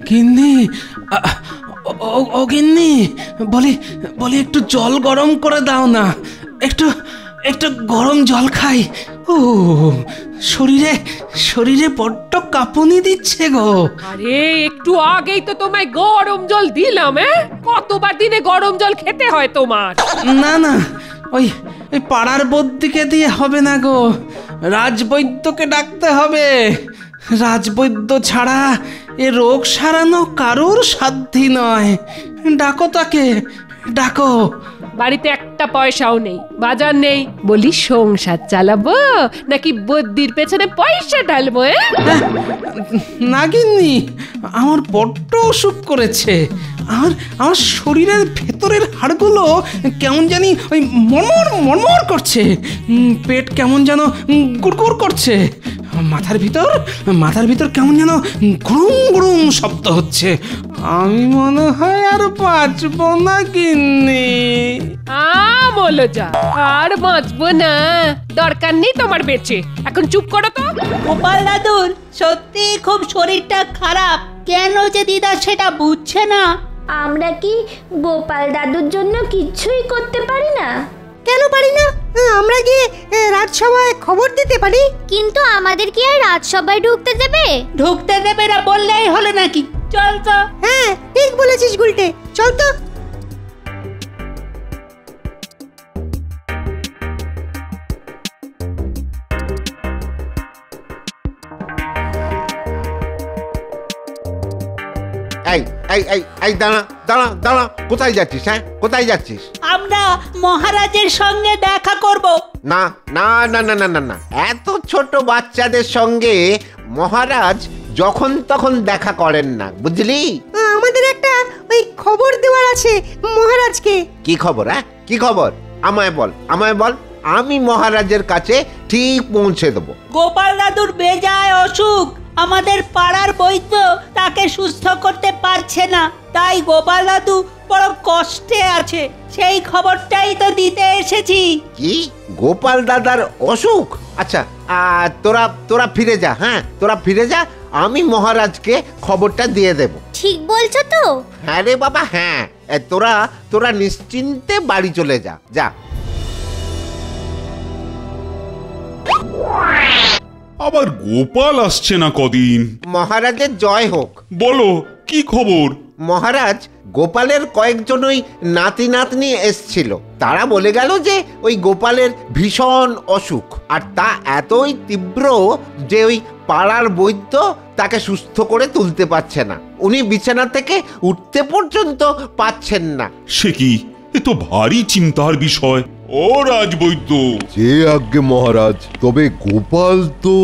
গিন্নি, ও গিন্নি, বলি একটু জল গরম করে দাও না, একটু গরম জল খাই। ও শরীরে বড্ড কাঁপুনি দিচ্ছে গো। আরে একটু আগেই তো তোমায় গরম জল দিলাম। কতবার দিনে গরম জল খেতে হয় তোমার? না, ওই পাড়ার বদ্যিকে দিয়ে হবে না গো, রাজবৈদ্যকে ডাকতে হবে। রাজবৈদ্য ছাড়া এ রোগ সারানো কারোর সাধ্যি নয়। ডাকো তাকে, ডাকো। বাড়িতে একটা পয়সাও নেই, বাজার নেই, বলি সংসার চালাবো নাকি বদ্যির পেছনে পয়সা ঢালবো? না গিন্নি, আমার বড্ড অসুখ করেছে। আমার শরীরের ভেতরের হাড়গুলো কেমন জানি ওই মরমর করছে, পেট কেমন যেন গুড়গুড় করছে, মাথার ভিতর কেমন যেন গুড়ুম গুড়ুম শব্দ হচ্ছে। আমি মনে হয় আর বাঁচবো না গিন্নি। বলো যা, আর বাঁচবো না, দরকার নেই তোমার বেঁচে। এখন চুপ করো তো। গোপাল দাদুর সত্যি খুব শরীরটা খারাপ, কেন যে দিদা সেটা বুঝছে না। আমরা কি গোপাল দাদুর জন্য কিছুই করতে পারি না? কেন পারি না? আমরা গিয়ে রাজসভায় খবর দিতে পারি। কিন্তু আমাদের কি আর রাজসভায় ঢুকতে দেবে? ঢুকতে দেবে না বললেই হলো নাকি? চল তো। হ্যাঁ, ঠিক বলেছিস গুলটে, চল তো। এই দাঁড়া দাঁড়া দাঁড়া, কোথায় যাচ্ছিস? কোথায় যাচ্ছিস? আমরা মহারাজের সঙ্গে দেখা করব। না না না না না না না, এত ছোট বাচ্চাদের সঙ্গে মহারাজ যখন তখন দেখা করেন না, বুঝলি? আমাদের একটা ওই খবর দেওয়ার আছে মহারাজকে। কি খবর? কি খবর? আমায় বল, আমি মহারাজের কাছে ঠিক পৌঁছে দেবো। গোপাল দাদুর বেজায় অসুখ, আমাদের পাড়ার বৈদ্য তাকে সুস্থ করতে পারছে না, তাই গোপাল দাদু বড় কষ্টে আছে, সেই খবরটাই তো দিতে এসেছি। কি গোপাল দাদার অসুখ? আচ্ছা, তোরা ফিরে যা। তোরা ফিরে যা, আমি মহারাজকে খবরটা দিয়ে দেব। ঠিক বলছো তো? হ্যাঁ রে বাবা, হ্যাঁ। তোরা নিশ্চিন্তে বাড়ি চলে যা। আবার গোপাল আসছে না কদিন। মহারাজের জয় হোক। বলো, কি খবর? মহারাজ, গোপালের কয়েকজন ওই নাতি নাতনি এসছিল, তারা বলে গেল যে ওই গোপালের ভীষণ অসুখ, আর তা এতই তীব্র যে ওই পাড়ার বৈদ্য তাকে সুস্থ করে তুলতে পারছে না, উনি বিছানা থেকে উঠতে পর্যন্ত পাচ্ছেন না। সে কি, এ তো ভারী চিন্তার বিষয়। ও রাজবৈদ্য। যে আজ্ঞে মহারাজ, তবে গোপাল তো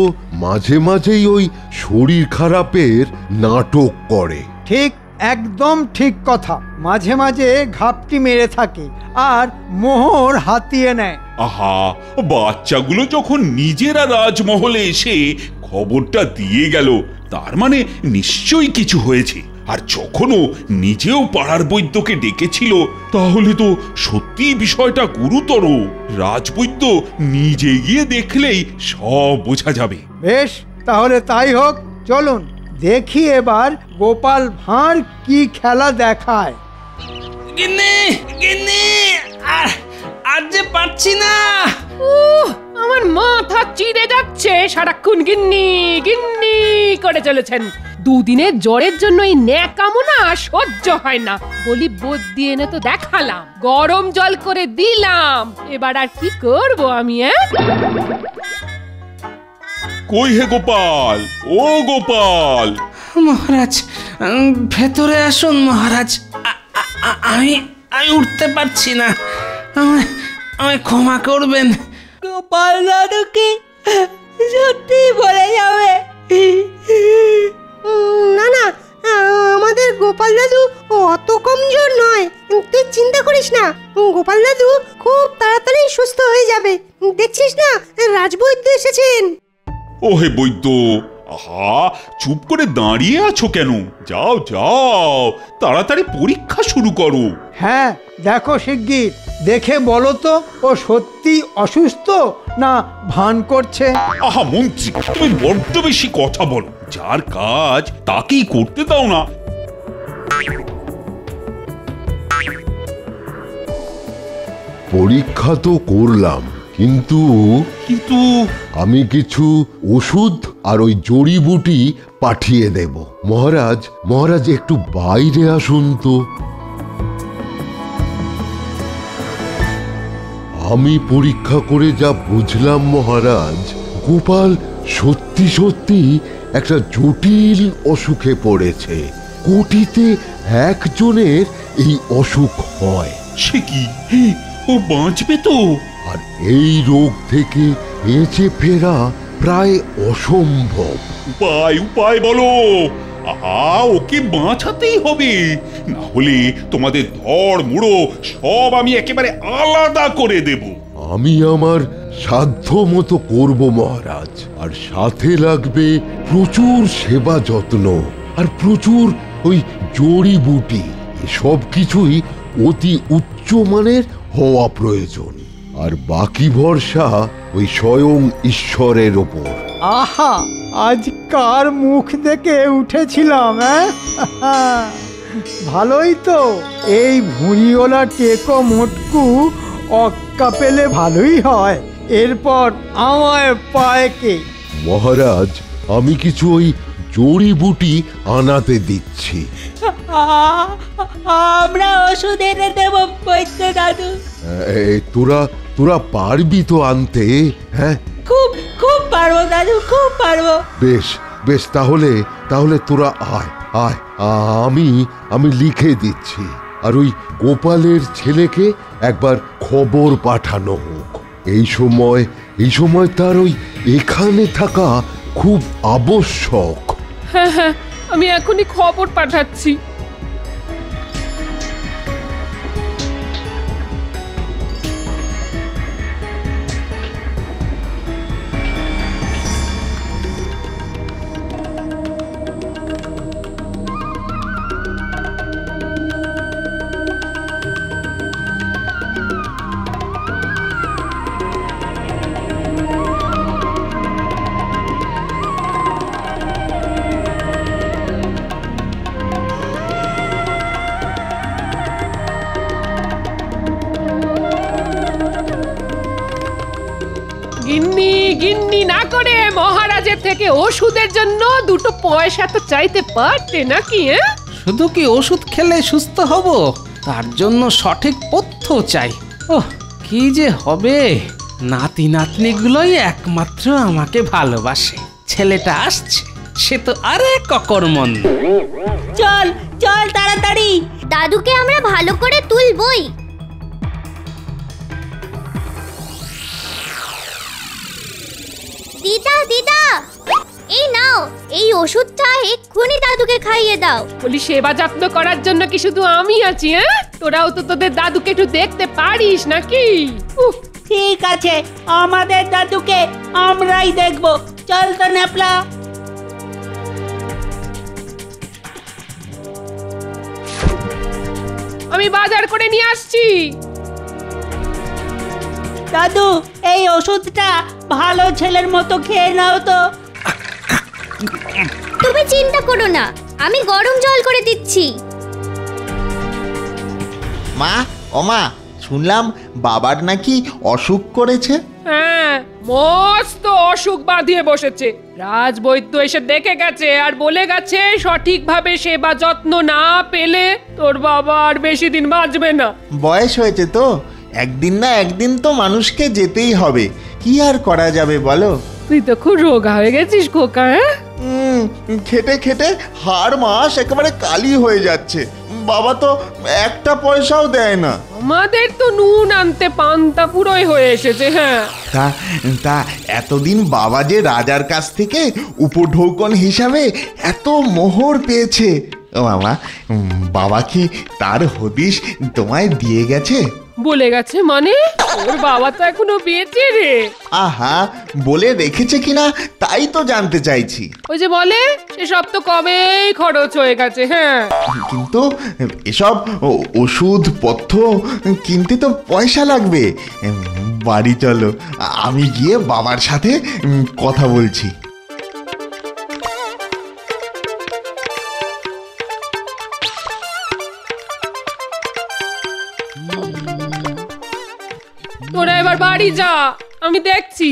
মাঝে মাঝেই ওই শরীর খারাপের নাটক করে। ঠিক, একদম ঠিক কথা। মাঝে মাঝে ঘাপটি মেরে থাকে আর মোহর হাতিয়ে নেয়। আহা, বাচ্চাগুলো যখন নিজেরা রাজমহলে এসে খবরটা দিয়ে গেল, তার মানে নিশ্চয়ই কিছু হয়েছে। আর যখনও নিজেও পাড়ার বৈদ্যকে ডেকেছিল, তাহলে তো সত্যি বিষয়টা গুরুতর। রাজবৈদ্য নিজে গিয়ে দেখলেই সব বোঝা যাবে। বেশ, তাহলে তাই হোক। চলুন দেখি এবার গোপাল ভাঁড় কি খেলা দেখায়। গিন্নি, আর যে পারছি না। আমার মাথা চিড়ে যাচ্ছে, সারাক্ষণ গিন্নি গিন্নি করে চলেছেন। দুদিনের জ্বরের জন্য এই ন্যাকামো না সহ্য হয় না। বলি বদ্যি এনে তো দেখালাম, গরম জল করে দিলাম, এবার আর কি করব আমি? কই হে গোপাল, ও গোপাল! মহারাজ, ভেতরে আসুন মহারাজ। আমি উঠতে পারছি না, আমায় ক্ষমা করবেন। গোপাল দাদু কি সত্যি বলে যাবে? না, আমাদের গোপাল দাদু অত কমজোর নয়, তুই চিন্তা করিস না। গোপাল দাদু খুব তাড়াতাড়ি সুস্থ হয়ে যাবে। দেখছিস না, রাজবৈদ্য এসেছেন। ও হে বৈদ্য, আহা, চুপ করে দাঁড়িয়ে আছো কেন? যাও যাও, তাড়াতাড়ি পরীক্ষা শুরু করো। হ্যাঁ, দেখো শিগগির, দেখে বলো তো ও সত্যি অসুস্থ না ভান করছে। আহা মন্ত্রী, তুমি বড্ড বেশি কথা বলো। যার কাজ তাকেই করতে দাও না। পরীক্ষা তো করলাম, কিন্তু কিন্তু আমি কিছু ওষুধ আর ওই জড়িবুটি পাঠিয়ে দেব। মহারাজ, মহারাজ একটু বাইরে আসুন তো। আমি পরীক্ষা করে যা বুঝলাম মহারাজ, গোপাল সত্যি সত্যি একটা জটিল অসুখে পড়েছে। কোটিতে একজনের এই অসুখ হয়। সে কি, ও বাঁচবে তো? আর এই রোগ থেকে বেঁচে ফেরা প্রায় অসম্ভব। উপায় উপায় বলো। আহা, ওকে বাঁচাতেই হবে, না হলে তোমাদের ধড় মুড়ো সব আমি একেবারে আলাদা করে দেব। আমি আমার সাধ্য মতো করব মহারাজ, আর সাথে লাগবে প্রচুর সেবা যত্ন আর প্রচুর ওই জড়িবুটি। এসব কিছুই অতি উচ্চমানের হওয়া প্রয়োজন, আর বাকি ভরসা ওই স্বয়ং ঈশ্বরের ওপর। আহা, আজ কার মুখ দেখে উঠেছিলাম, ভালোই তো। এই ভুঁড়িওয়ালা টেকো মোটকু অক্কা পেলে ভালোই হয়। এরপর আমায় পায় কে? মহারাজ, আমি কিছু ওই জড়িবুটি আনাতে দিচ্ছি। আমরা ওষুধ এনে দেব বৈদ্য দাদু। তোরা তোরা পারবি তো আনতে? হ্যাঁ, খুব খুব পারবো দাদু, খুব পারবো। বেশ বেশ, তাহলে তোরা আয় আয়, আমি লিখে দিচ্ছি। আর ওই গোপালের ছেলেকে একবার খবর পাঠানো হোক। এই সময় তার ওই এখানে থাকা খুব আবশ্যক। হ্যাঁ হ্যাঁ, আমি এখনই খবর পাঠাচ্ছি। গিন্নি না করে মহারাজের থেকে ওষুধের জন্য দুটো পয়সা তো চাইতে পারতে নাকি? শুধু কি ওষুধ খেলে সুস্থ হব? তার জন্য সঠিক পথ্য চাই। ওহ, কি যে হবে! নাতি নাতনিগুলোই একমাত্র আমাকে ভালোবাসে। ছেলেটা আসছে, সে তো আরেক অকর্মণ্য। চল চল তাড়াতাড়ি। দাদুকে আমরা ভালো করে তুলবই। দিদা দিদা, এই নাও, এই ওষুধটা এক্ষুনি দাদুকে খাইয়ে দাও। বলি, সেবা যত্ন করার জন্য কি শুধু আমি আছি? তোরাও তো তোদের দাদুকে একটু দেখতে পারিস নাকি? ঠিক আছে, আমাদের দাদুকে আমরাই দেখব। চল তো ন্যাপলা। আমি বাজার করে নিয়ে আসছি। দাদু, এই ওষুধটা ভালো ছেলের মতো খেয়ে নাও তো। তুমি চিন্তা করো না, আমি গরম জল করে দিচ্ছি। মা, ও মা, শুনলাম বাবার নাকি অসুখ করেছে। হ্যাঁ, মস্ত অসুখ বাঁধিয়ে বসেছে। রাজবৈদ্য এসে দেখে গেছে আর বলে গেছে, সঠিকভাবে সেবা যত্ন না পেলে তোর বাবা আর বেশি দিন বাঁচবে না। বয়স হয়েছে তো, একদিন না একদিন তো মানুষকে যেতেই হবে। কি আর করা যাবে বলো? তুই তো খুব রোগা হয়ে গেছিস খোকা। খেটে খেটে হাড় মাস একেবারে কালি হয়ে যাচ্ছে। বাবা তো একটা পয়সাও দেয় না। আমাদের তো নুন আনতে পান্তা পুরোই হয়ে এসেছে। হ্যাঁ, তা এতদিন বাবা যে রাজার কাছ থেকে উপঢৌকন হিসাবে এত মোহর পেয়েছে, ও মামা, বাবা কি তার হদিশ তোমায় দিয়ে গেছে? বলে গেছে মানে? ওর বাবা তো এখনো বেঁচে রে। আহা, বলে রেখেছে কিনা তাই তো জানতে চাইছি। ওই যে বলে সেসব তো কবেই খরচ হয়ে গেছে। হ্যাঁ, কিন্তু এসব ওষুধ পথ্য কিনতে তো পয়সা লাগবে। বাড়ি চলো, আমি গিয়ে বাবার সাথে কথা বলছি। তোরা এবার বাড়ি যা, আমি দেখছি।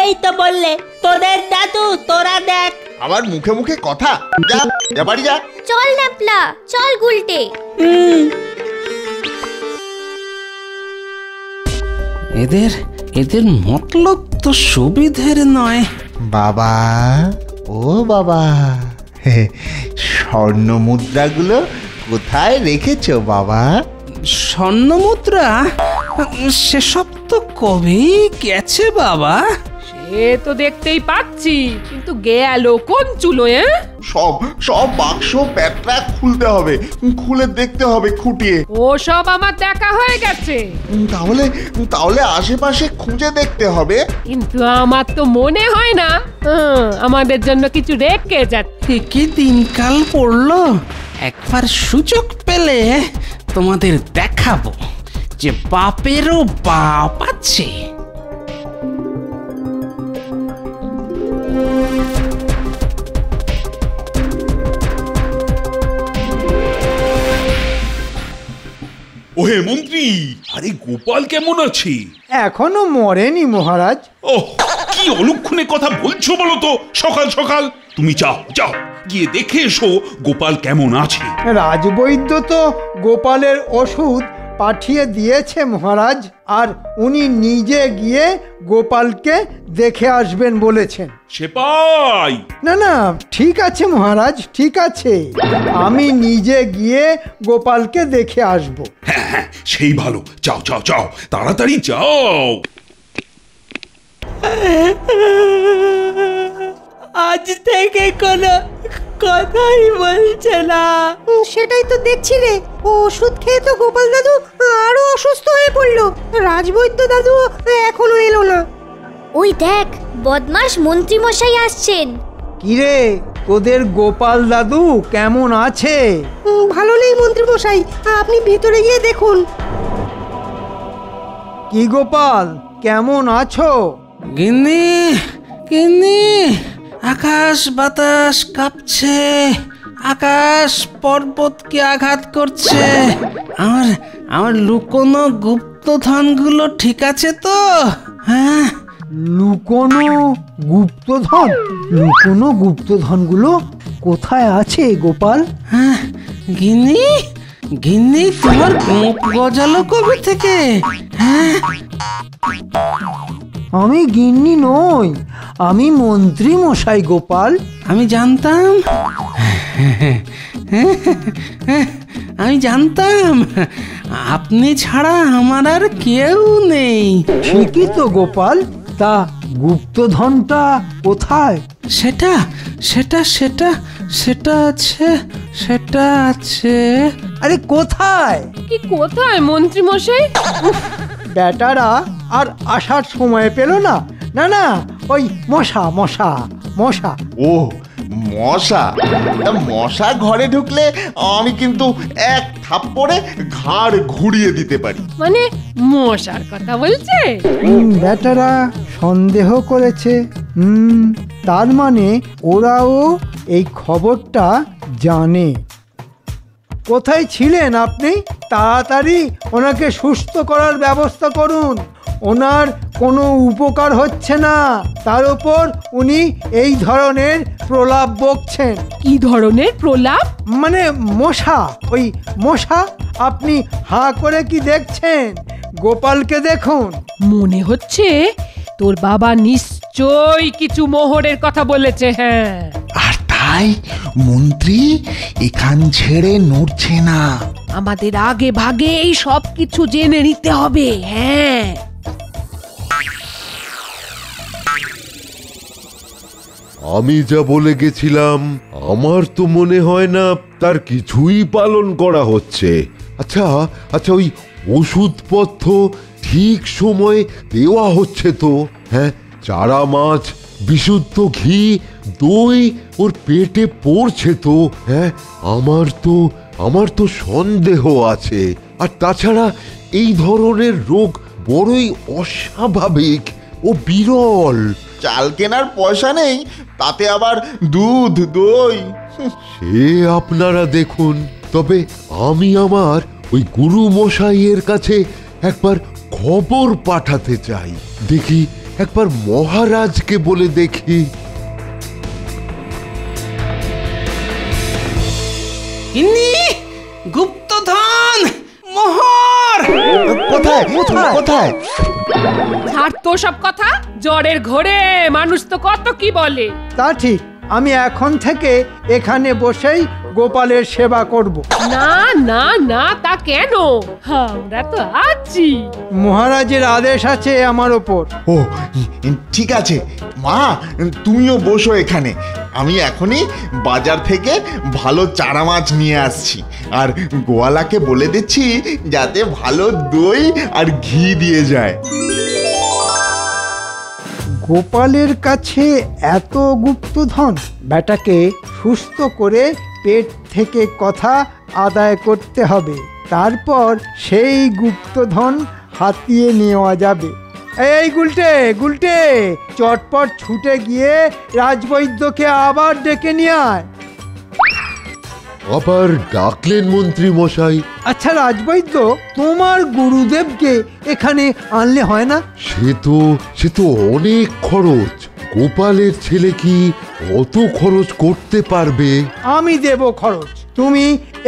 এই তো বললে তোদের দাদু, তোরা দেখ। আবার মুখে মুখে কথা। যা যা, বাড়ি যা। চল ন্যাপলা, চল গুলটে। এদের এদের মতলব তো সুবিধের নয়। বাবা, ও বাবা, স্বর্ণ মুদ্রাগুলো কোথায় রেখেছো বাবা? স্বর্ণ মুদ্রা সেসব তো কবেই গেছে বাবা। সে তো দেখতেই পাচ্ছি, কিন্তু গেল কোন চুলো? সব সব বাক্স প্যাটরা খুলতে হবে, খুলে দেখতে হবে খুঁটিয়ে। ও সব আমার দেখা হয়ে গেছে। তাহলে তাহলে আশেপাশে খুঁজে দেখতে হবে। কিন্তু আমার তো মনে হয় না আমাদের জন্য কিছু রেখে যাচ্ছে। কি দিনকাল পড়লো, একবার সুযোগ পেলে তোমাদের দেখাবো যে বাপেরও বাপ আছে। ওহে মন্ত্রী, আরে গোপাল কেমন আছে? এখনো মরেনি মহারাজ। ওহ, কি অলক্ষণে কথা বলছো বলো তো সকাল সকাল? তুমি যাও যাও, গিয়ে দেখে এসো গোপাল কেমন আছে। রাজবৈদ্য তো গোপালের ওষুধ পাঠিয়ে দিয়েছে মহারাজ, আর উনি নিজে গিয়ে গোপালকে দেখে আসবেন বলেছেন। সেপাই, না না, ঠিক আছে মহারাজ, ঠিক আছে, আমি নিজে গিয়ে গোপালকে দেখে আসব। হ্যাঁ হ্যাঁ, সেই ভালো। যাও যাও যাও, তাড়াতাড়ি যাও। আজ থেকে কোনো কথাই বলছে না। সেটাই তো দেখছি রে, ও ওষুধ খেয়ে তো গোপাল দাদু আরো অসুস্থ হয়ে পড়লো। রাজবৈদ্য দাদু এখনো এলো না। ওই দেখ, বদমাশ মন্ত্রী মশাই আসছেন। কিরে, তোদের গোপাল দাদু কেমন আছে? ভালো নেই মন্ত্রী মশাই, আপনি ভিতরে গিয়ে দেখুন। কি গোপাল, কেমন আছো? গিন্নি গিন্নি, আকাশ বাতাস কাঁপছে, আকাশ পর্বতকে আঘাত করছে। আমার আমার লুকোনো গুপ্তধনগুলো ঠিক আছে তো? হ্যাঁ, লুকোনো গুপ্তধন? লুকোনো গুপ্তধনগুলো কোথায় আছে গোপাল? হ্যাঁ গিন্নি, গিন্নি তোমার গোপ গজালো কবে থেকে? হ্যাঁ, আমি গিন্নি নই, আমি মন্ত্রী মশাই গোপাল। আমি জানতাম, আমি জানতাম আপনি ছাড়া আমার আর কেউ নেই। ঠিকই তো গোপাল, তা গুপ্তধনটা কোথায়? সেটা সেটা সেটা সেটা আছে, সেটা আছে। আরে কোথায়? কি কোথায় মন্ত্রী মশাই? বেটারা আর আসার সময় পেল না। না না, ওই মশা মশা মশা। ও মশা? তা মশা ঘরে ঢুকলে আমি কিন্তু এক থাপ্পড়ে ঘাড় ঘুরিয়ে দিতে পারি। মানে মশার কথা বলছে? বেটারা সন্দেহ করেছে। তার মানে ওরাও এই খবরটা জানে। কোথায় ছিলেন আপনি? তাড়াতাড়ি ওনাকে সুস্থ করার ব্যবস্থা করুন। ওনার কোনো উপকার হচ্ছে না, তার উপর উনি এই ধরনের প্রলাপ বকছেন। কি ধরনের প্রলাপ? মানে মশা, ওই মশা। আপনি হাঁ করে কি দেখছেন? গোপালকে দেখুন। মনে হচ্ছে তোর বাবা নিশ্চয়ই কিছু মোহরের কথা বলেছে। হ্যাঁ, আর তাই মন্ত্রী এখান ছেড়ে নড়ছে না। আমাদের আগে ভাগে এই সব কিছু জেনে নিতে হবে। হ্যাঁ, আমি যা বলে গেছিলাম আমার তো মনে হয় না তার কিছুই পালন করা হচ্ছে। আচ্ছা আচ্ছা, ওই ওষুধপত্র ঠিক সময়ে দেওয়া হচ্ছে তো? হ্যাঁ, চারা মাছ, বিশুদ্ধ ঘি, দই ওর পেটে পড়ছে তো? হ্যাঁ, আমার তো সন্দেহ আছে। আর তাছাড়া এই ধরনের রোগ বড়ই অস্বাভাবিক ও বিরল। চাল কেনার পয়সা নেই, তাতে আবার দুধ, দই। সে আপনারা দেখুন। তবে আমি আমার ওই গুরু মশাইয়ের কাছে একবার খবর পাঠাতে চাই। দেখি, একবার মহারাজকে বলে দেখি। গিন্নি, গুপ্তধন, মোহর। কোথায় কোথায়? ছাড় তো সব কথা। জ্বরের ঘোরে মানুষ তো কত কি বলে। তা ঠিক, আমি এখন থেকে এখানে বসেই গোপালের সেবা করব। না না না, তা কেন? আমরা তো আছি। মহারাজের আদেশ আছে আমার ওপর। ও ঠিক আছে মা, তুমিও বসো এখানে। আমি এখনই বাজার থেকে ভালো চারা মাছ নিয়ে আসছি, আর গোয়ালাকে বলে দিচ্ছি যাতে ভালো দই আর ঘি দিয়ে যায়। গোপালের কাছে এত গুপ্তধন? বেটাকে সুস্থ করে পেট থেকে কথা আদায় করতে হবে, তারপর সেই গুপ্তধন হাতিয়ে নেওয়া যাবে। এই গুলটে গুলটে, চটপট ছুটে গিয়ে রাজবৈদ্যকে আবার ডেকে নিয়ে আয়। আবার ডাকলেন মন্ত্রী মশাই? আচ্ছা রাজবৈদ্য, তোমার গুরুদেবকে এখানে আনলে হয় না? সে তো অনেক খরচ। গোপালের ছেলে কি অত খরচ করতে পারবে? আমি দেব খরচ, তুমি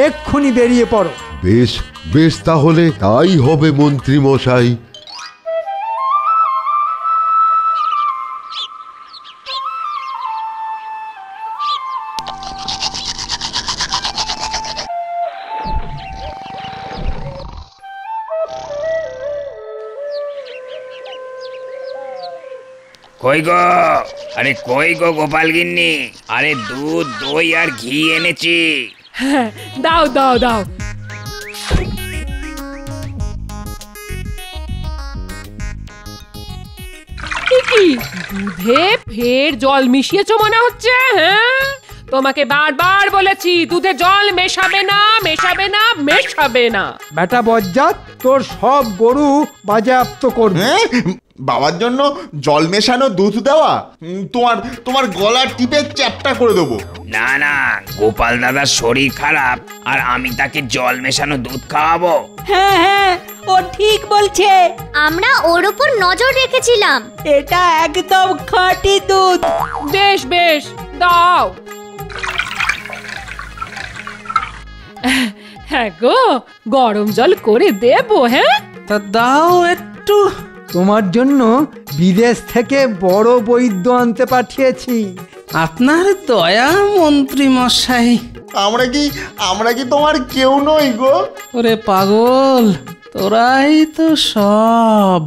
এক্ষুনি বেরিয়ে পড়ো। বেশ বেশ, তাহলে তাই হবে মন্ত্রী মশাই। কই গো, আরে কই গো গোপাল গিন্নি? আরে দুধ, দই আর ঘি এনেছি। হ্যাঁ, দাও দাও দাও। কি দুধে ফের জল মিশিয়েছো মনে হচ্ছে? হ্যাঁ, তোমাকে বারবার বলেছি দুধে জল মেশাবে না, মেশাবে না, মেশাবে না। বেটা বজ্জাত, তোর সব গরু বাজেয়াপ্ত করবে। বাবার জন্য জল মেশানো দুধ দেওয়া? তোমার গলা টিপে চ্যাপটা করে দেবো। না না, গোপাল দাদার শরীর খারাপ, আর আমি তাকে জল মেশানো দুধ খাওয়াবো? হ্যাঁ হ্যাঁ, ও ঠিক বলছে। আমরা ওর উপর নজর রেখেছিলাম। এটা একদম খাঁটি দুধ। বেশ বেশ, দাও। হ্যাঁ গো, গরম জল করে দেবো। হ্যাঁ, তা দাও একটু। তোমার জন্য বিদেশ থেকে বড় বৈদ্য আনতে পাঠিয়েছি। আপনার দয়া মন্ত্রী মশাই। আমরা কি তোমার কেউ নই গো? ওরে পাগল, তোরাই তো সব।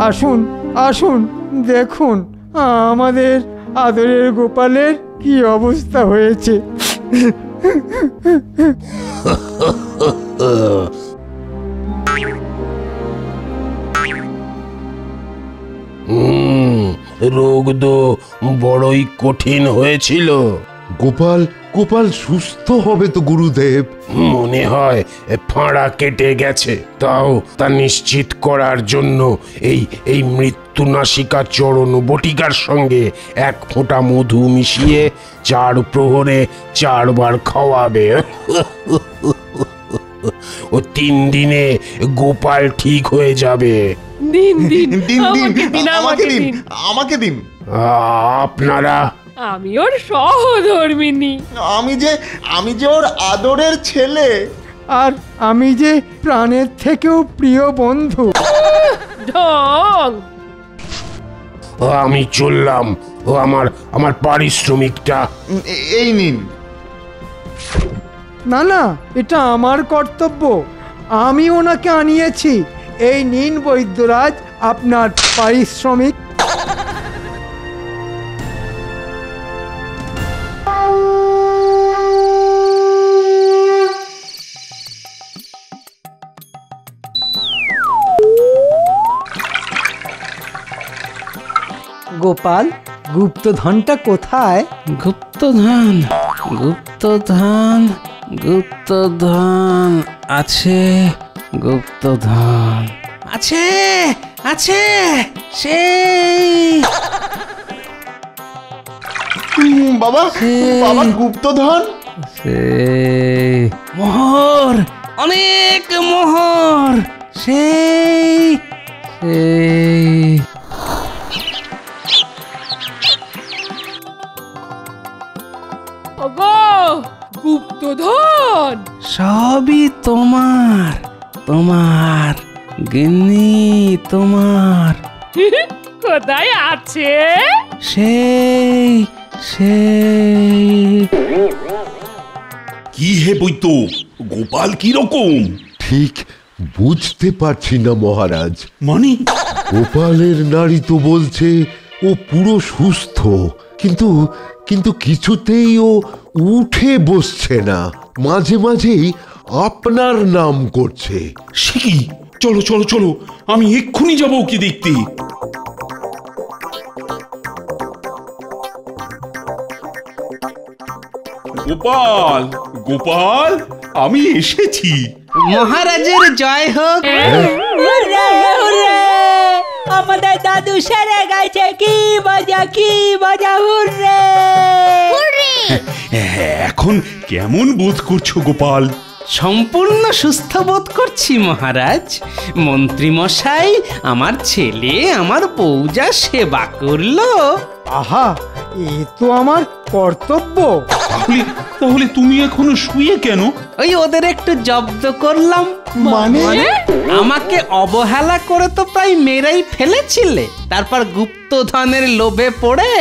আসুন আসুন, দেখুন আমাদের আদরের গোপালের কি অবস্থা হয়েছে। রোগ তো বড়ই কঠিন হয়েছিল। গোপাল সুস্থ হবে তো গুরুদেব? মনে হয় ফাঁড়া কেটে গেছে। তাও তা নিশ্চিত করার জন্য এই মৃত্যুনাশিকা চরণ বটিকার সঙ্গে এক ফোঁটা মধু মিশিয়ে 4 প্রহরে 4 বার খাওয়াবে। ও 3 দিনে গোপাল ঠিক হয়ে যাবে। দিন দিন দিন আমাকে দিন। আপনারা? আমি ওর সহধর্মিনী। আমি যে ওর আদরের ছেলে। আর আমি যে প্রাণের থেকেও প্রিয় বন্ধু। ঢং। আমি চললাম। ও আমার পারিশ্রমিকটা। এই নিন। না না, এটা আমার কর্তব্য, আমি ওনাকে আনিয়েছি। এই নিন বৈদ্যরাজ আপনার পারিশ্রমিক। গোপাল, গুপ্তধনটা কোথায়? গুপ্তধন, গুপ্তধন, গুপ্তধন আছে, গুপ্তধন আছে, আছে সেই। বাবা, বাবা, গুপ্তধন। সেই মোহর, অনেক মোহর, সেই সেই। ওগো গুপ্তধন সবই তোমার, তোমার গিন্নি, তোমার। কোথায় আছে? সেই সেই। কি হে বৈদ্য, গোপাল কি রকম? ঠিক বুঝতে পারছি না মহারাজ। মানে? গোপালের নারী তো বলছে ও পুরো সুস্থ, কিন্তু কিন্তু কিছুতেই ও উঠে বসছে না, মাঝে মাঝেই আপনার নাম করছে। সে কি? চলো চলো চলো, আমি এক্ষুনি যাবো ওকে দেখতে। গোপাল, গোপাল, আমি এসেছি। মহারাজের জয় হোক। Hooray, hooray! আমাদের দাদু সেরে গেছে, কি মজা, কি মজা! হুররে! এখন কেমন বোধ করছো গোপাল? সম্পূর্ণ সুস্থ বোধ করছি মহারাজ। মন্ত্রী মশাই আমার ছেলে আমার বউ যা সেবা করলো। আহা, এ তো আমার কর্তব্য। তাহলে তাহলে তুমি এখনো শুয়ে কেন? ওই ওদের একটু জব্দ করলাম। মানে? আমাকে অবহেলা করে তো প্রায় মেরেই ফেলেছিলে, তারপর গুপ্তধনের লোভে পড়ে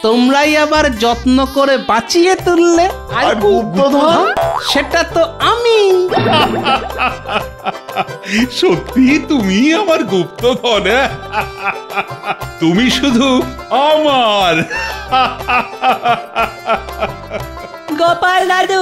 তোমরাই আবার যত্ন করে বাঁচিয়ে তুললে। আর গুপ্তধন? সেটা তো আমি। সত্যি তুমি আমার গুপ্তধন? তুমি শুধু আমার। গোপাল দাদু,